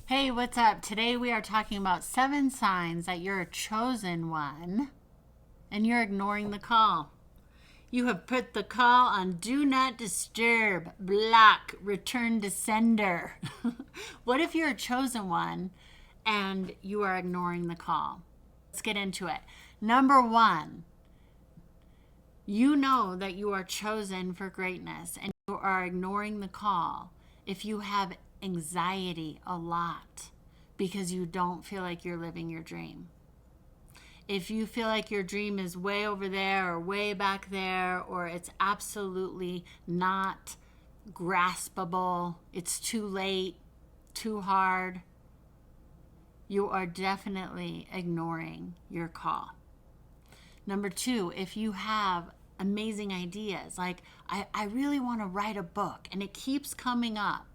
Hey, what's up? Today we are talking about 7 signs that you're a chosen one and you're ignoring the call. You have put the call on do not disturb, block, return to sender. What if you're a chosen one and you are ignoring the call? Let's get into it. Number 1, you know that you are chosen for greatness and you are ignoring the call if you have anxiety a lot because you don't feel like you're living your dream. If you feel like your dream is way over there or way back there, or it's absolutely not graspable, it's too late, too hard, you are definitely ignoring your call. Number 2, if you have amazing ideas, like I really want to write a book and it keeps coming up.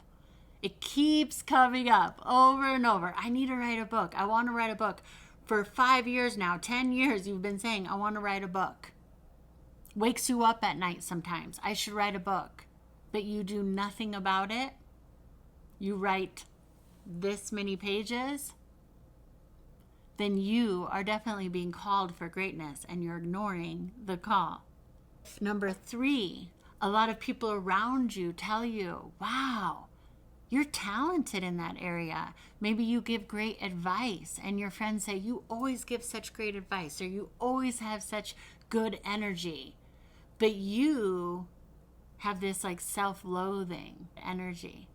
It keeps coming up over and over. I need to write a book. I want to write a book. For 5 years now, 10 years, you've been saying, I want to write a book. Wakes you up at night sometimes. I should write a book. But you do nothing about it. You write this many pages. Then you are definitely being called for greatness and you're ignoring the call. Number 3, a lot of people around you tell you, wow, you're talented in that area. Maybe you give great advice and your friends say, you always give such great advice, or you always have such good energy. But you have this like self-loathing energy.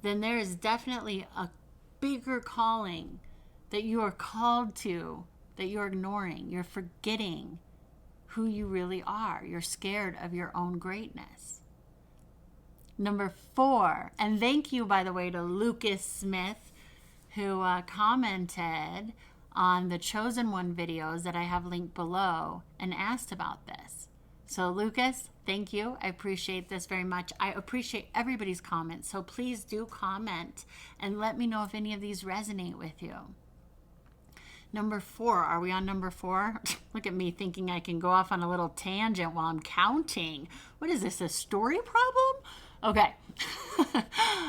Then there is definitely a bigger calling that you are called to that you're ignoring. You're forgetting who you really are. You're scared of your own greatness. Number 4, and thank you, by the way, to Lucas Smith, who commented on the Chosen One videos that I have linked below and asked about this. So Lucas, thank you. I appreciate this very much. I appreciate everybody's comments. So please do comment and let me know if any of these resonate with you. Number 4, are we on number 4? Look at me thinking I can go off on a little tangent while I'm counting. What is this, a story problem? Okay.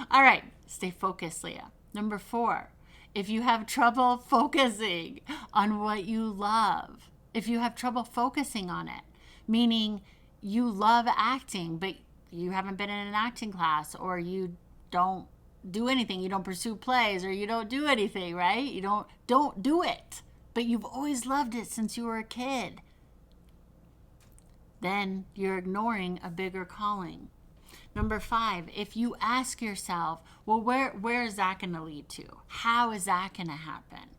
All right. Stay focused, Leah. Number 4, if you have trouble focusing on what you love, if you have trouble focusing on it, meaning you love acting, but you haven't been in an acting class, or you don't do anything, you don't pursue plays, or you don't do anything, right? You don't do it, but you've always loved it since you were a kid, then you're ignoring a bigger calling. Number 5, if you ask yourself, well, where is that going to lead to? How is that going to happen?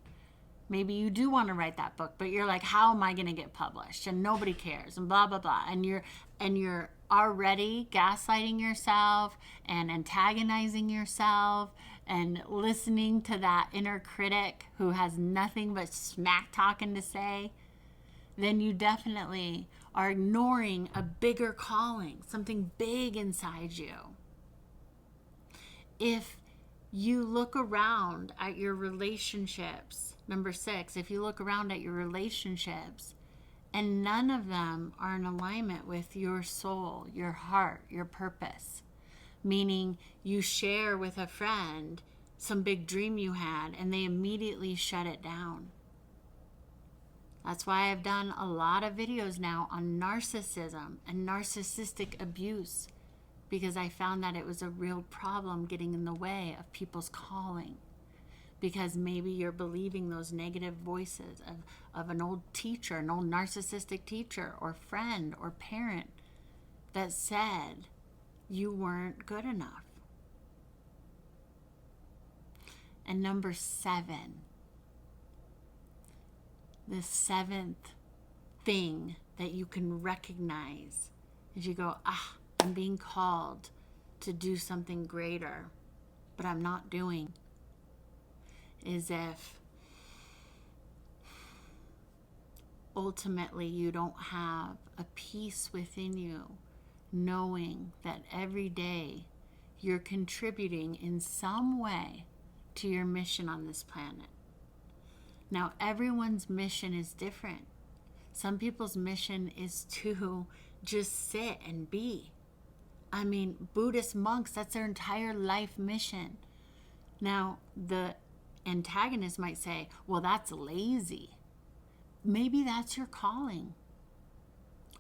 Maybe you do want to write that book, but you're like, how am I going to get published? And nobody cares, and blah, blah, blah. And you're already gaslighting yourself and antagonizing yourself and listening to that inner critic who has nothing but smack talking to say. Then you definitely are ignoring a bigger calling, something big inside you. If you look around at your relationships, number 6, if you look around at your relationships and none of them are in alignment with your soul, your heart, your purpose, meaning you share with a friend some big dream you had and they immediately shut it down. That's why I've done a lot of videos now on narcissism and narcissistic abuse, because I found that it was a real problem getting in the way of people's calling. Because maybe you're believing those negative voices of an old teacher, an old narcissistic teacher or friend or parent that said you weren't good enough. And number 7, the 7th thing that you can recognize is you go, I'm being called to do something greater, but I'm not doing. Is if ultimately you don't have a peace within you, knowing that every day you're contributing in some way to your mission on this planet. Now, everyone's mission is different. Some people's mission is to just sit and be. I mean, Buddhist monks, that's their entire life mission. Now, the antagonist might say, well, that's lazy. Maybe that's your calling.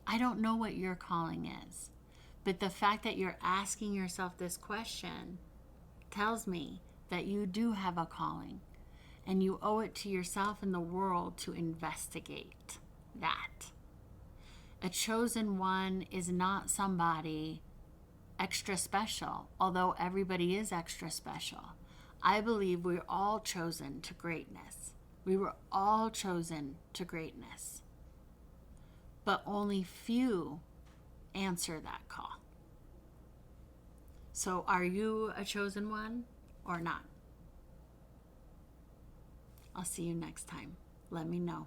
I don't know what your calling is. But the fact that you're asking yourself this question tells me that you do have a calling. And you owe it to yourself and the world to investigate that. A chosen one is not somebody extra special, although everybody is extra special. I believe we're all chosen to greatness. We were all chosen to greatness. But only few answer that call. So are you a chosen one or not? I'll see you next time. Let me know.